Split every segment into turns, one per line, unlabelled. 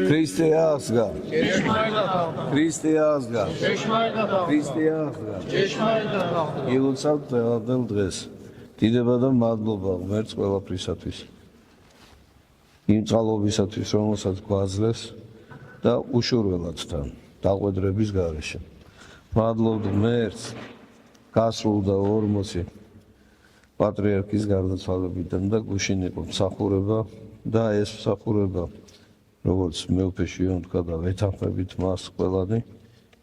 ქრისტეასგა ილოცავთ დღევანდელ დღეს დიდება და მადლობა ღმერთს ყველაფრისათვის იმ წყალობისათვის რომელსაც გვაძლევს და უშურველად თან დაყვედრების გარეშე მადლობთ ღმერთს გასრულ და 40 პატრიარქის გარდაცვალებიდან და გუშინ იყო მსახურება და ეს მსახურება როგორც მეუფეშიონ თქვა და ვეთანხმებით მას ყველანი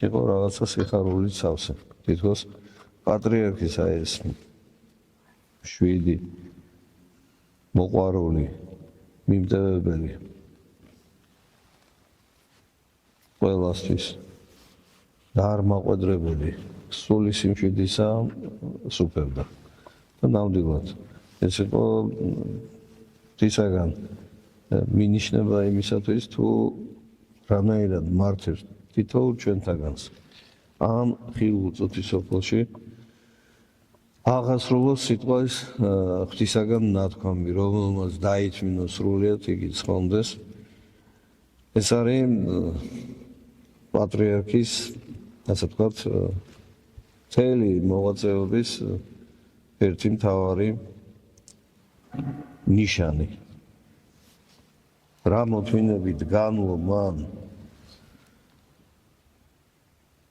იყო რაღაცა სიხარული სავსე თითქოს პატრიარქის ეს შვიდი მოყვარული მიმდევებელი ყველასთვის და არ მაყვედრებელი სული სიმშვიდისა სუფევდა და ნამდვილად ეს იყო თისაგან მინიშნება იმისათვის თუ რანაირად მართებს თითოეულ ჩვენთაგანს ამ ხილულ წუთის სოფელში აღასრულოს სიტყვის ღვთისაგან ნათქვამი რომელმაც დაითმინოს სრულიად იგი ცხონდეს ეს არის პატრიარქის ასე ვთქვათ მთელი მოღვაწეობის ერთი მთავარი ნიშანი რა მოთმინებით განვლო მან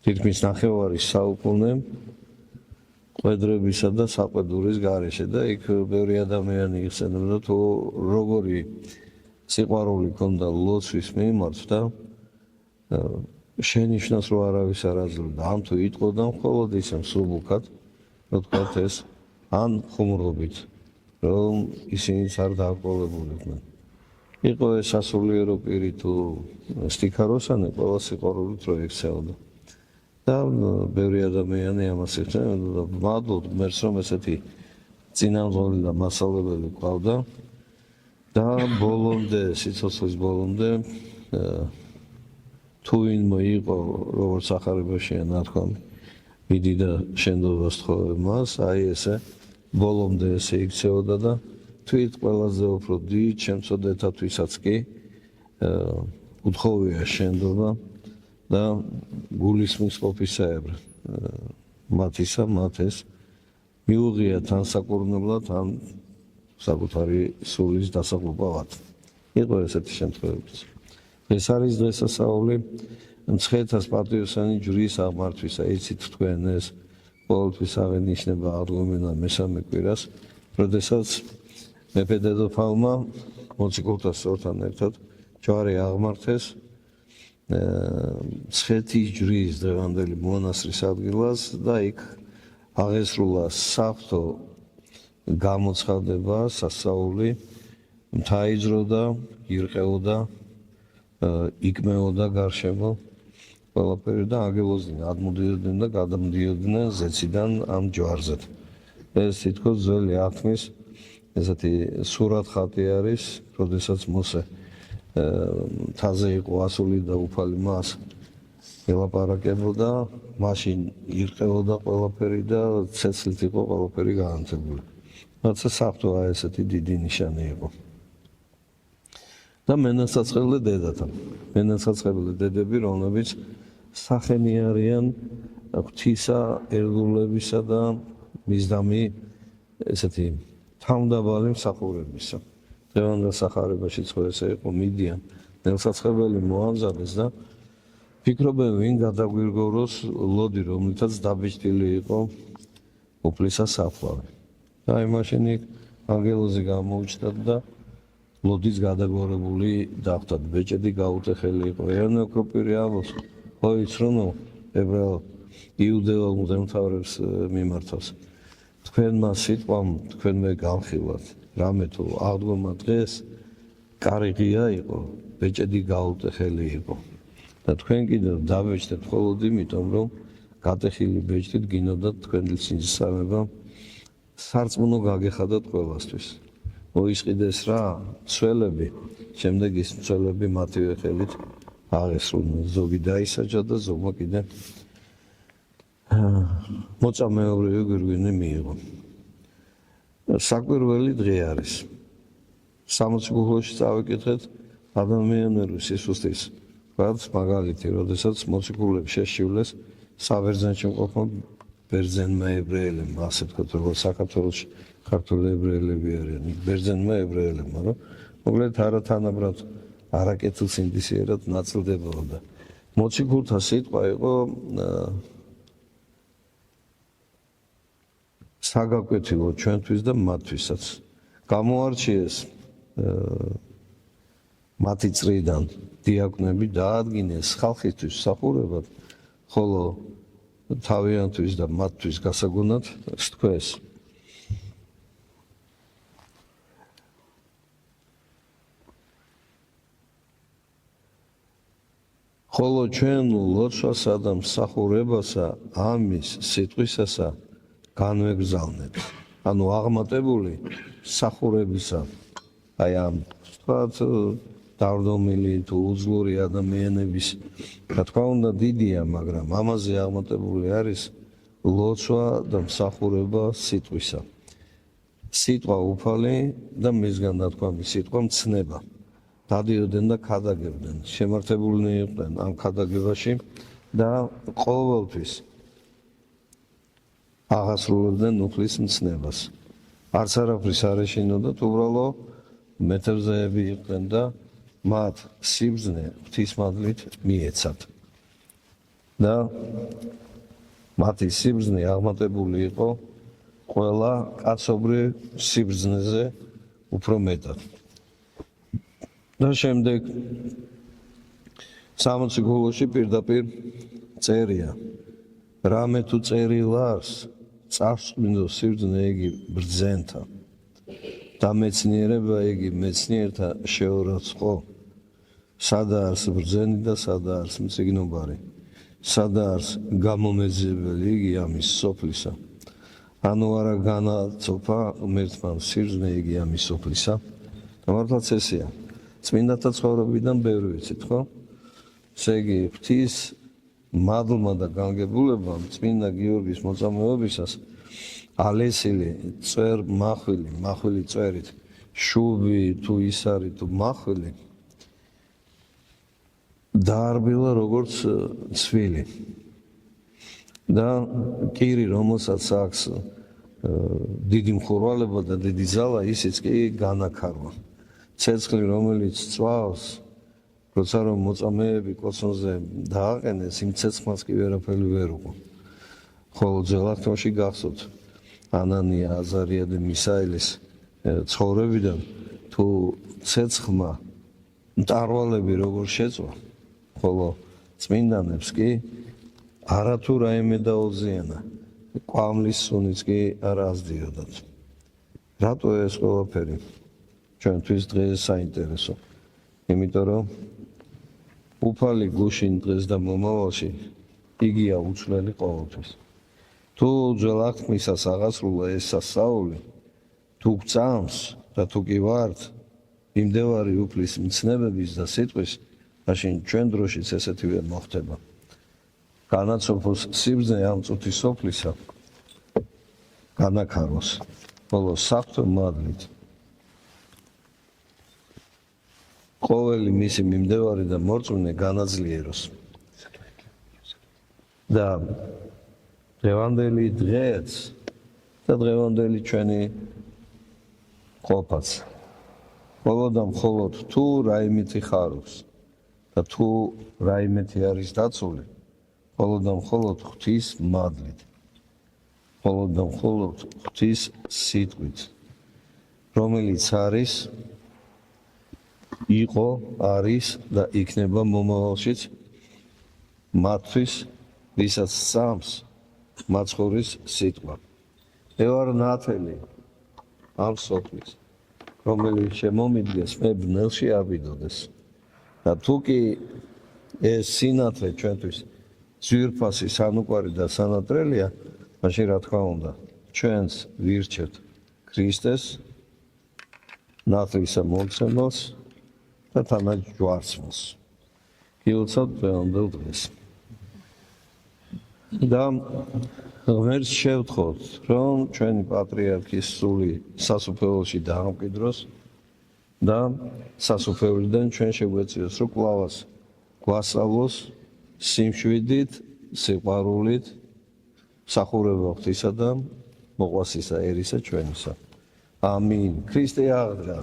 თითქმის ნახევარი საუკუნე ყვედრებისა და საყვედურის გარეშე და იქ ბევრი ადამიანი იხსენებდა თუ როგორი სიყვარული ჰქონდა ლოცვის მიმართ და შენიშნოს რომ არავის არ აძლევდა ამ თუ იტყოდა მხოლოდ ისე მსუბუქად რა თქვათ ეს ან ხუმრობით რომ ისინიც არ დააკვირვებულიყვნენ იყო ეს სასულიერო პირი თუ სტიქაროსანი ყველა სიყვარულით რო ექცეოდა და ბევრი ადამიანი ამას იხსენებდა და მადლობთ ღმერთს რომ ესეთი წინამძღოლი და მასწავლებელი ყავდა და ბოლომდე სიცოცხლის ბოლომდე თუ ვინმე იყო როგორც ახარებაშია ნათქვამი მიდი და შენდობას თხოვე მას აი ესე ბოლომდე ესე იქცეოდა და თვით ყველაზე უფრო დიდ შემწოდეთათვისაც კი უთხოვია შენდობა და გულისმის ყოფისაებრ მათისა მათ ეს მიუღია თან საკურნებლად ან საკუთარი სულის დასაყრდნობად იყო ესეთი შემთხვევებიც ეს არის დღესასწაული მცხეთას პატიოსანი ჯვრის აღმართვისა იცით თქვენ ეს ყოველთვის აღენიშნება აღდგომენა მესამე კვირას როდესაც მეფე დედოფალმა მოციქულთა სწორთან ერთად ჯვარი აღმართეს მცხეთის ჯვრის დღევანდელი მონასტრის ადგილას და იქ აღესრულა საღვთო გამოცხადება სასწაული მთა იძროდა ირყეოდა იკმეოდა გარშემო ყველაფერი და აგებოდნენ ადმოდიოდნენ და გადამდიოდნენ ზეციდან ამ ჯვარზე ეს თითქოს ძველი აღთქმის ესეთი სურათ-ხატი არის როდესაც მოსე მთაზე იყო ასული და უფალი მას ელაპარაკებოდა მაშინ ირყეოდა ყველაფერი და ცეცხლით იყო ყველაფერი განათებული რაცა საღვთო ესეთი დიდი ნიშანი იყო და მენაცაცხებლე დედათა მენაცაცხებლე დედები რომლებიც სახენი არიან ღვთისა ერთგულებისა და მისდამი ესეთი თავმდაბალი მსახურებისა დღევანდელ სახარებაშიც ხო ესე იყო მიდიან მენაცაცხებელი მოამზადეს და ფიქრობენ ვინ გადაგვირგოროს ლოდი რომლითაც დაბეჭდილი იყო უფლისა საფლავი და აი მაშინ იქ ანგელოზი გამოუჩნდათ და ლოდის გადაგორებული დახვდათ ბეჭედი გაუტეხელი იყო ეროვნულ ოკროპირი ამბობს ხო იცრონო ებრაელ იუდეელ მღვდელმთავრებს მიმართავს თქვენმა სიტყვამ თქვენმე გამხილვათ რამე თუ აღდგომა დღეს კარიღია იყო ბეჭედი გაუტეხელი იყო და თქვენ კიდევ დაბეჭდეთ მხოლოდ იმიტომ რომ გატეხილი ბეჭდით გინოდათ თქვენი სინძისარება სარწმუნო გაგეხადათ ყველასთვის მოისყიდეს რა ცველები შემდეგ ის ცველები მათივე ხელით აღესრულნენ ზოგი დაისაჯა და ზოგმა კიდე მოწამეობრივი გვირგვინი მიიღო საკვირველი დღე არის 60 გუღლოში წავიკითხეთ ადამიანური სისუსტის მაგალითი, როდესაც მოციქულებს შეშივლეს საბერძნეთში მყოფმა ბერძენმა ებრაელებმა, ასე ვთქვათ, როგორც საქართველოში ქართული ებრაელები არიან, ბერძენმა ებრაელებმა, რომ მოკლედ არათანაბრად არაკეთილს ინდისიერად ნაწილდებოდა. მოციქულთა სიტყვა იყო საგაკვეთილო ჩვენთვის და მათთვისაც. გამოარჩიეს მათი წრიდან დიაკვნები დაადგინეს ხალხისთვის მსახურებად, ხოლო თავიანთვის და მათთვის გასაგონად სთქვეს. ხოლო ჩვენ ლოცვასა და მსახურებასა ამის სიტყვისასა განვეგზავნეთ. ანუ აღმატებული მსახურებისა, აი ამ თქვათ დავრდომილი თუ უძლური ადამიანების, რა თქმა უნდა, დიდია, მაგრამ ამაზე აღმატებული არის ლოცვა და მსახურება სიტყვისა. სიტყვა უფალი და მისგან დათქვამი სიტყვა მცნება. დადიოდნენ და ქადაგებდნენ, შემართებულნი იყვნენ ამ ქადაგებაში და ყოველთვის აღასრულებდნენ უფლის მცნებას. არც არაფრის არ ეშინოდათ, უბრალო მეთევზეები იყვნენ და მათ სიბრძნე ღვთისმადლით მიეცათ. და მათი სიბრძნე აღმატებული იყო ყველა კაცობრივ სიბრძნეზე უფრო მეტად. და შემდეგ სამოციქულოში პირდაპირ წერია. რამე თუ წერილარს წარსწმინდო სიბრძნე იგი ბრძენთა და მეცნიერება იგი მეცნიერთა შეურაცხყოფ. სადაა არს ბრძენი და სადაა არს მწიგნობარი, სადაა არს გამომეძებელი იგი ამის სოფლისა. ანუ არა განაცოფა ღმერთმა სიბრძნე იგი ამის სოფლისა. და მართლაც ესეა. წმინდათა ცხოვრებიდან ბევრი ვიცით, ხო? ესე იგი, ღვთის მადლმა და განგებულებამ წმინდა გიორგის მოწამეობისას ალესილი მახვილი წერით, შუბი თუ ისარი თუ მახვილი დაარბილა როგორც ცვილი. და კირი, რომელსაც აქვს დიდი მხურვალება და დიდი ძალა, ისიც კი განაქარვა. ცეცხლი, რომელიც წვავს, როცა რომ მოწამეები კოცონზე დააყენეს, იმ ცეცხლს კი ვერაფერი ვერ უყო. ხოლო ძველახტოში გახსოვთ ანანია, აზარია და მისაელის ცხოვრებიდან თუ ცეცხლმა მტარვალები როგორ შეწვა, ხოლო წმინდანებს კი არათუ რაიმე დაუზიანა, კვამლის სუნიც კი არ ასდიოდათ. რატო ეს ყველაფერი ჩვენთვის დღეს საინტერესო? იმიტომ რომ უფალი გუშინ დღეს და მომავალში იგია უცვლელი ყოველთვის. თუ ძველახტმისას აღასრულა ეს სასაული, თუ გწამს და თუ კი ვართ მიმდევარი უფლის მცნებების და სიტყვის, მაშინ ჩვენ დროშიც ესეთივე მოხდება. განაცოფოს სიბრძნე ამ წუთის სოფლისა, განაქაროს, ხოლო საფრთხე მადლით ყოველი მისი მიმდევარი და მორწმუნე განაძლიეროს. და დღევანდელი დღეც და დღევანდელი ჩვენი ყოფაც მხოლოდ და მხოლოდ თუ რაიმეთი ხარობს და თუ რაიმეთი არის დაცული, მხოლოდ და მხოლოდ ღვთის მადლით, მხოლოდ და მხოლოდ ღვთის სიტყვით, რომელიც არის, იყო, არის და იქნება მომავალშიც მათთვის, ვისაც სწამს მაცხოვრის სიტყვა. მე ვარ ნათელი ამ სოფლის, რომელიც შემომიდგეს მე ბნელში აბიდოდეს. და თუ კი ეს სინათლე ჩვენთვის ძვირფასი, სანუკვარი და სანატრელია, მაშინ რა თქმა უნდა, ჩვენს ვირჩევთ ქრისტეს, ნათლისა მომცემელს და თანაჯვარცმელს. გილოცავთ დღევანდელ დღეს. და ღმერთს შევთხოვთ, რომ ჩვენი პატრიარქის სული სასუფეველში დაამკვიდროს და სასופევრიდან ჩვენ შეგვეციოს, რომ კლავას გვასწავლოს სიმშვიდით, სიყვარულით, მსახურება ღვთისა და მოყვასისა ერისა ჩვენისა. ამინ. ქრისტე აღდგა.